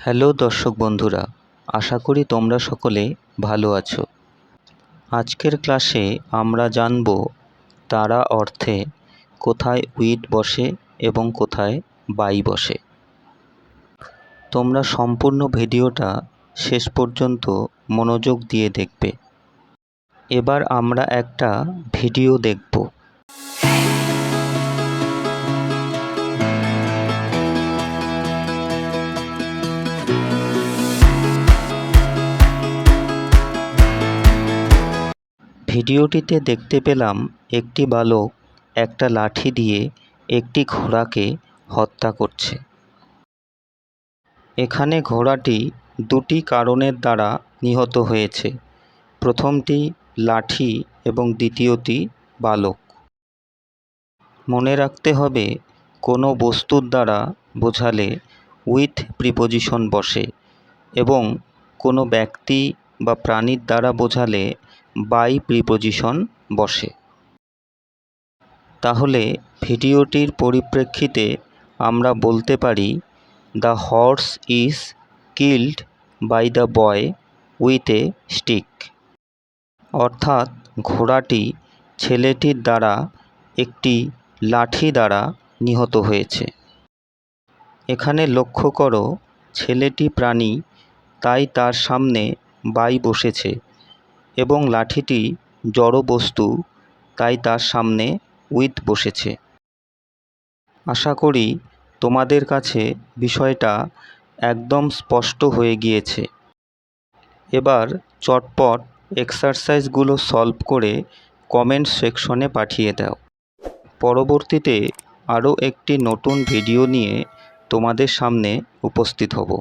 Hello দর্শক বন্ধুরা, আশা করি তোমরা সকলে ভালো আছো। আজকের ক্লাসে আমরা জানব তারা অর্থে কোথায় উইথ বসে এবং কোথায় বাই বসে। তোমরা সম্পূর্ণ ভিডিওটা শেষ পর্যন্ত মনোযোগ দিয়ে দেখবে। এবার আমরা একটা ভিডিও দেখব। ভিডিওটিতে দেখতে পেলাম একটি বালক একটা লাঠি দিয়ে একটি ঘোড়াকে হত্যা করছে। এখানে ঘোড়াটি দুটি কারণের দ্বারা নিহত হয়েছে। প্রথমটি লাঠি এবং দ্বিতীয়টি বালক। মনে রাখতে হবে, কোনো বস্তুর দ্বারা বোঝালে উইথ প্রিপোজিশন বসে এবং কোনো ব্যক্তি বা প্রাণীর দ্বারা বোঝালে বাই প্রিপোজিশন বসে। তাহলে ভিডিওটির পরিপ্রেক্ষিতে আমরা বলতে পারি, the horse is killed by the boy with a stick. অর্থাৎ ঘোড়াটি ছেলেটির দ্বারা একটি লাঠি দ্বারা নিহত হয়েছে। এখানে লক্ষ্য করো, ছেলেটি প্রাণী, তাই তার সামনে বাই বসেছে এবং লাঠিটি জড় বস্তু, তাই তার সামনে উইথ বসেছে। আশা করি তোমাদের কাছে বিষয়টা একদম স্পষ্ট হয়ে গিয়েছে। এবার চটপট এক্সারসাইজগুলো সলভ করে কমেন্ট সেকশনে পাঠিয়ে দাও। পরবর্তীতে আরও একটি নতুন ভিডিও নিয়ে তোমাদের সামনে উপস্থিত হব।